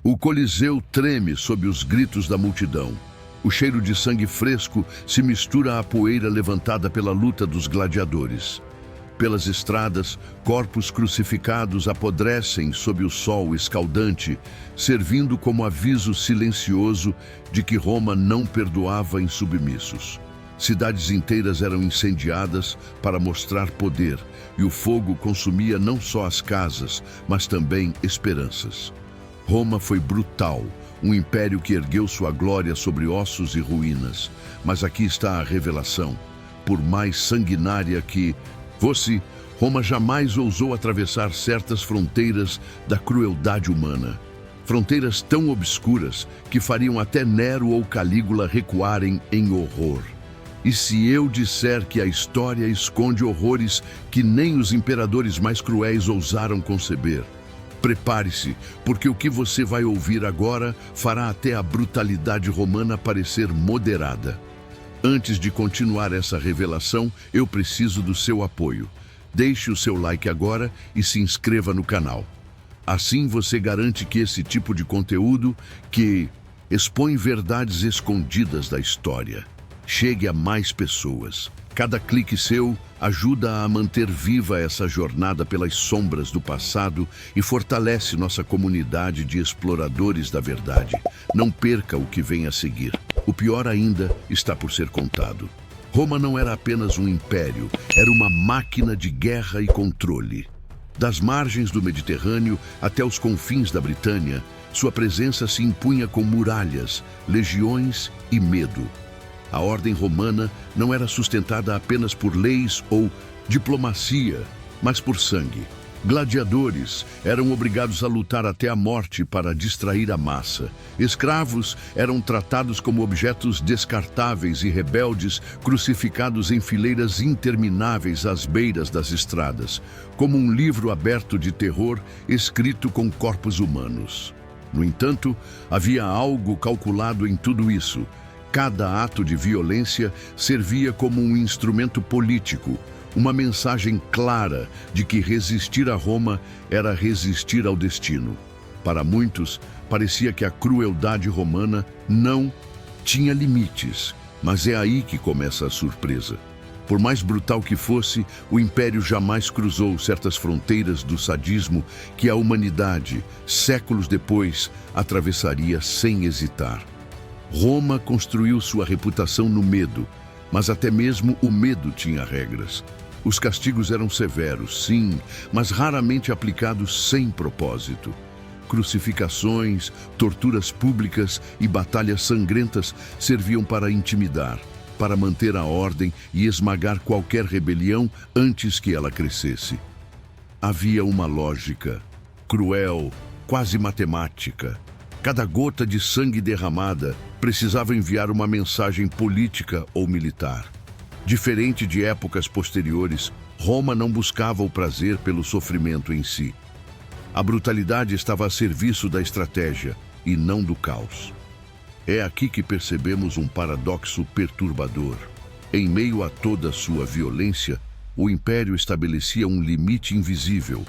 O Coliseu treme sob os gritos da multidão. O cheiro de sangue fresco se mistura à poeira levantada pela luta dos gladiadores. Pelas estradas, corpos crucificados apodrecem sob o sol escaldante, servindo como aviso silencioso de que Roma não perdoava insubmissos. Cidades inteiras eram incendiadas para mostrar poder, e o fogo consumia não só as casas, mas também esperanças. Roma foi brutal, um império que ergueu sua glória sobre ossos e ruínas. Mas aqui está a revelação. Por mais sanguinária que fosse, Roma jamais ousou atravessar certas fronteiras da crueldade humana. Fronteiras tão obscuras que fariam até Nero ou Calígula recuarem em horror. E se eu disser que a história esconde horrores que nem os imperadores mais cruéis ousaram conceber? Prepare-se, porque o que você vai ouvir agora fará até a brutalidade romana parecer moderada. Antes de continuar essa revelação, eu preciso do seu apoio. Deixe o seu like agora e se inscreva no canal. Assim você garante que esse tipo de conteúdo, que expõe verdades escondidas da história, chegue a mais pessoas. Cada clique seu ajuda a manter viva essa jornada pelas sombras do passado e fortalece nossa comunidade de exploradores da verdade. Não perca o que vem a seguir. O pior ainda está por ser contado. Roma não era apenas um império, era uma máquina de guerra e controle. Das margens do Mediterrâneo até os confins da Britânia, sua presença se impunha com muralhas, legiões e medo. A ordem romana não era sustentada apenas por leis ou diplomacia, mas por sangue. Gladiadores eram obrigados a lutar até a morte para distrair a massa. Escravos eram tratados como objetos descartáveis e rebeldes, crucificados em fileiras intermináveis às beiras das estradas, como um livro aberto de terror escrito com corpos humanos. No entanto, havia algo calculado em tudo isso. Cada ato de violência servia como um instrumento político, uma mensagem clara de que resistir a Roma era resistir ao destino. Para muitos, parecia que a crueldade romana não tinha limites, mas é aí que começa a surpresa. Por mais brutal que fosse, o Império jamais cruzou certas fronteiras do sadismo que a humanidade, séculos depois, atravessaria sem hesitar. Roma construiu sua reputação no medo, mas até mesmo o medo tinha regras. Os castigos eram severos, sim, mas raramente aplicados sem propósito. Crucificações, torturas públicas e batalhas sangrentas serviam para intimidar, para manter a ordem e esmagar qualquer rebelião antes que ela crescesse. Havia uma lógica, cruel, quase matemática. Cada gota de sangue derramada precisava enviar uma mensagem política ou militar. Diferente de épocas posteriores, Roma não buscava o prazer pelo sofrimento em si. A brutalidade estava a serviço da estratégia e não do caos. É aqui que percebemos um paradoxo perturbador. Em meio a toda sua violência, o Império estabelecia um limite invisível,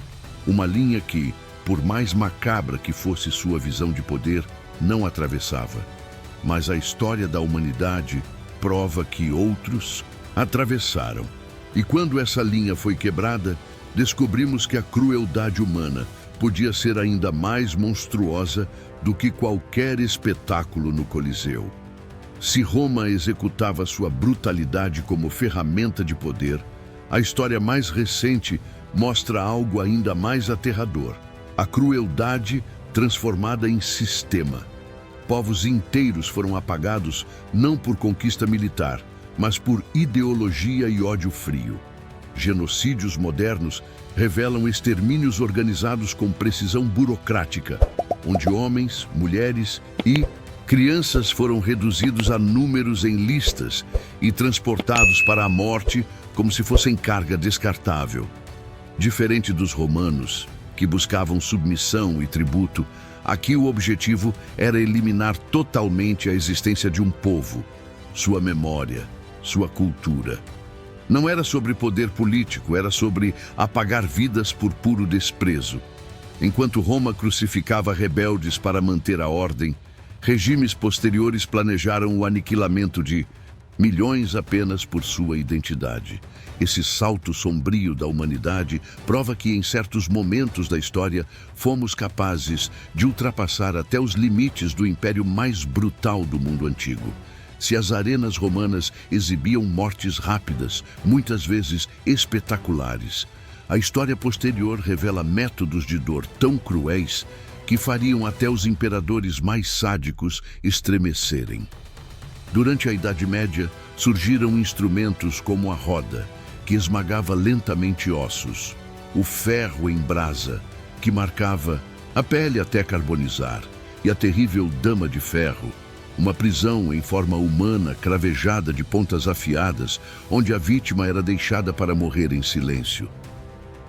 uma linha que, por mais macabra que fosse sua visão de poder, não atravessava. Mas a história da humanidade prova que outros atravessaram. E quando essa linha foi quebrada, descobrimos que a crueldade humana podia ser ainda mais monstruosa do que qualquer espetáculo no Coliseu. Se Roma executava sua brutalidade como ferramenta de poder, a história mais recente mostra algo ainda mais aterrador. A crueldade transformada em sistema. Povos inteiros foram apagados não por conquista militar, mas por ideologia e ódio frio. Genocídios modernos revelam extermínios organizados com precisão burocrática, onde homens, mulheres e crianças foram reduzidos a números em listas e transportados para a morte como se fossem carga descartável. Diferente dos romanos, que buscavam submissão e tributo, aqui o objetivo era eliminar totalmente a existência de um povo, sua memória, sua cultura. Não era sobre poder político, era sobre apagar vidas por puro desprezo. Enquanto Roma crucificava rebeldes para manter a ordem, regimes posteriores planejaram o aniquilamento de milhões apenas por sua identidade. Esse salto sombrio da humanidade prova que, em certos momentos da história, fomos capazes de ultrapassar até os limites do império mais brutal do mundo antigo. Se as arenas romanas exibiam mortes rápidas, muitas vezes espetaculares, a história posterior revela métodos de dor tão cruéis que fariam até os imperadores mais sádicos estremecerem. Durante a Idade Média, surgiram instrumentos como a roda, que esmagava lentamente ossos, o ferro em brasa, que marcava a pele até carbonizar, e a terrível dama de ferro, uma prisão em forma humana cravejada de pontas afiadas, onde a vítima era deixada para morrer em silêncio.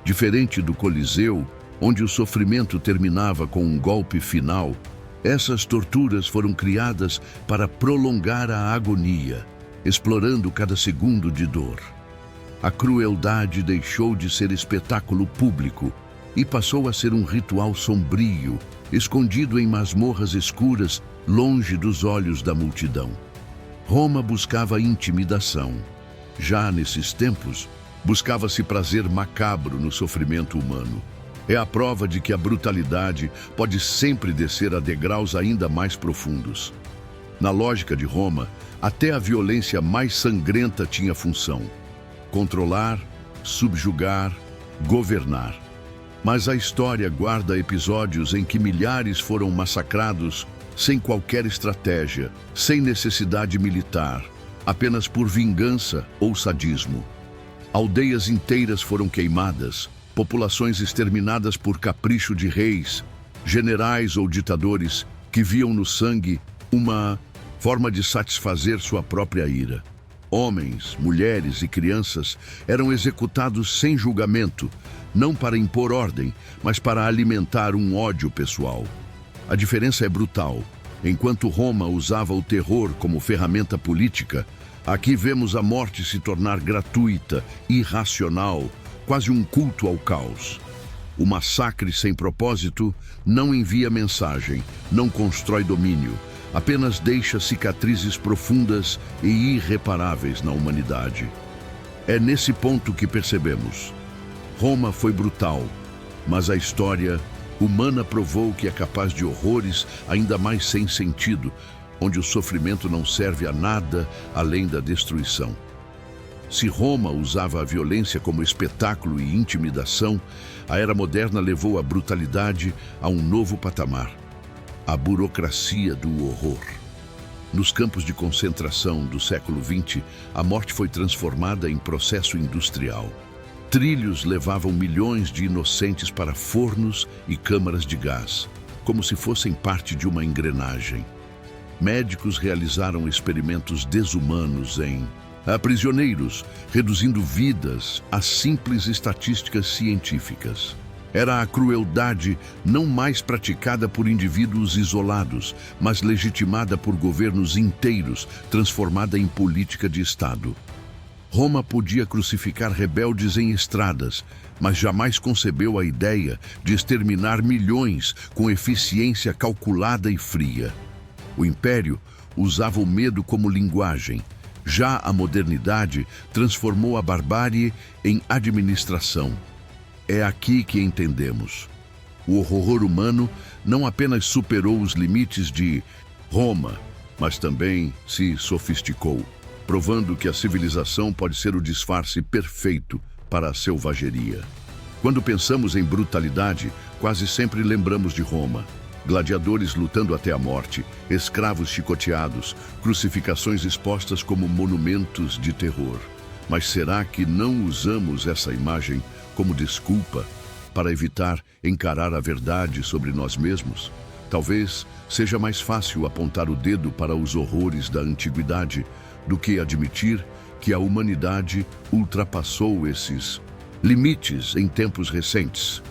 Diferente do Coliseu, onde o sofrimento terminava com um golpe final, essas torturas foram criadas para prolongar a agonia, explorando cada segundo de dor. A crueldade deixou de ser espetáculo público e passou a ser um ritual sombrio, escondido em masmorras escuras, longe dos olhos da multidão. Roma buscava intimidação. Já nesses tempos, buscava-se prazer macabro no sofrimento humano. É a prova de que a brutalidade pode sempre descer a degraus ainda mais profundos. Na lógica de Roma, até a violência mais sangrenta tinha função: controlar, subjugar, governar. Mas a história guarda episódios em que milhares foram massacrados sem qualquer estratégia, sem necessidade militar, apenas por vingança ou sadismo. Aldeias inteiras foram queimadas, populações exterminadas por capricho de reis, generais ou ditadores que viam no sangue uma forma de satisfazer sua própria ira. Homens, mulheres e crianças eram executados sem julgamento, não para impor ordem, mas para alimentar um ódio pessoal. A diferença é brutal. Enquanto Roma usava o terror como ferramenta política, aqui vemos a morte se tornar gratuita, irracional, quase um culto ao caos. O massacre sem propósito não envia mensagem, não constrói domínio, apenas deixa cicatrizes profundas e irreparáveis na humanidade. É nesse ponto que percebemos: Roma foi brutal, mas a história humana provou que é capaz de horrores ainda mais sem sentido, onde o sofrimento não serve a nada além da destruição. Se Roma usava a violência como espetáculo e intimidação, a era moderna levou a brutalidade a um novo patamar: a burocracia do horror. Nos campos de concentração do século XX, a morte foi transformada em processo industrial. Trilhos levavam milhões de inocentes para fornos e câmaras de gás, como se fossem parte de uma engrenagem. Médicos realizaram experimentos desumanos em prisioneiros, reduzindo vidas a simples estatísticas científicas. Era a crueldade não mais praticada por indivíduos isolados, mas legitimada por governos inteiros, transformada em política de Estado. Roma podia crucificar rebeldes em estradas, mas jamais concebeu a ideia de exterminar milhões com eficiência calculada e fria. O Império usava o medo como linguagem. Já a modernidade transformou a barbárie em administração. É aqui que entendemos: o horror humano não apenas superou os limites de Roma, mas também se sofisticou, provando que a civilização pode ser o disfarce perfeito para a selvageria. Quando pensamos em brutalidade, quase sempre lembramos de Roma. Gladiadores lutando até a morte, escravos chicoteados, crucificações expostas como monumentos de terror. Mas será que não usamos essa imagem como desculpa para evitar encarar a verdade sobre nós mesmos? Talvez seja mais fácil apontar o dedo para os horrores da antiguidade do que admitir que a humanidade ultrapassou esses limites em tempos recentes.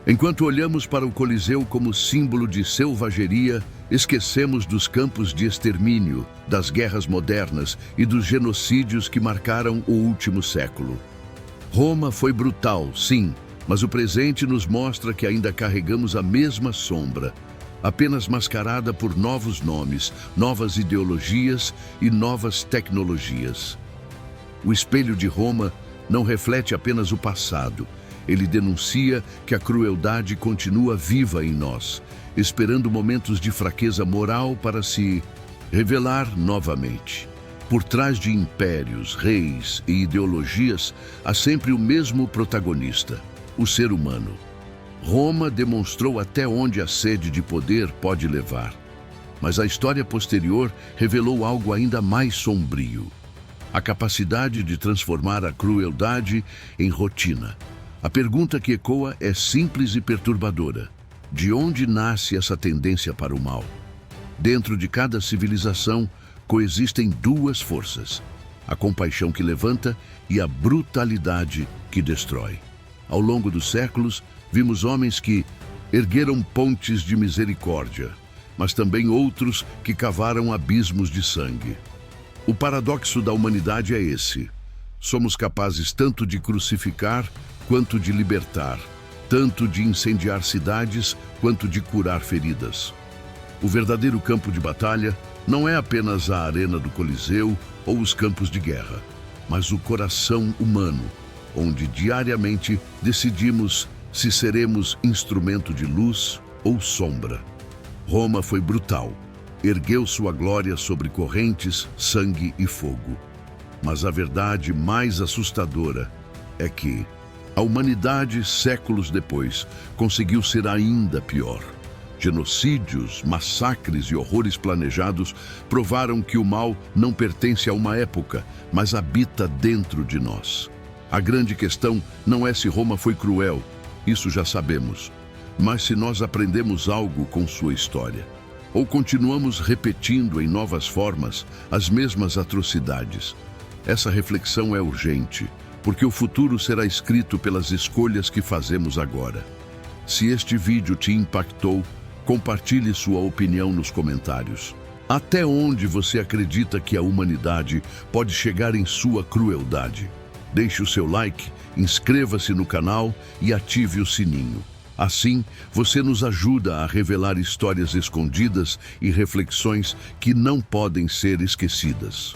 Enquanto olhamos para o Coliseu como símbolo de selvageria, esquecemos dos campos de extermínio, das guerras modernas e dos genocídios que marcaram o último século. Roma foi brutal, sim, Mas o presente nos mostra que ainda carregamos a mesma sombra, apenas mascarada por novos nomes, novas ideologias e novas tecnologias. O espelho de Roma não reflete apenas o passado. Ele denuncia que a crueldade continua viva em nós, esperando momentos de fraqueza moral para se revelar novamente. Por trás de impérios, reis e ideologias, há sempre o mesmo protagonista, o ser humano. Roma demonstrou até onde a sede de poder pode levar. Mas a história posterior revelou algo ainda mais sombrio: a capacidade de transformar a crueldade em rotina. A pergunta que ecoa é simples e perturbadora: de onde nasce essa tendência para o mal? Dentro de cada civilização coexistem duas forças: a compaixão que levanta e a brutalidade que destrói. Ao longo dos séculos, vimos homens que ergueram pontes de misericórdia, mas também outros que cavaram abismos de sangue. O paradoxo da humanidade é esse: somos capazes tanto de crucificar quanto de libertar, tanto de incendiar cidades quanto de curar feridas. O verdadeiro campo de batalha não é apenas a arena do Coliseu ou os campos de guerra, mas o coração humano, onde diariamente decidimos se seremos instrumento de luz ou sombra. Roma foi brutal, ergueu sua glória sobre correntes, sangue e fogo. Mas a verdade mais assustadora é que a humanidade, séculos depois, conseguiu ser ainda pior. Genocídios, massacres e horrores planejados provaram que o mal não pertence a uma época, mas habita dentro de nós. A grande questão não é se Roma foi cruel, isso já sabemos, mas se nós aprendemos algo com sua história, ou continuamos repetindo em novas formas as mesmas atrocidades. Essa reflexão é urgente, porque o futuro será escrito pelas escolhas que fazemos agora. Se este vídeo te impactou, compartilhe sua opinião nos comentários. Até onde você acredita que a humanidade pode chegar em sua crueldade? Deixe o seu like, inscreva-se no canal e ative o sininho. Assim, você nos ajuda a revelar histórias escondidas e reflexões que não podem ser esquecidas.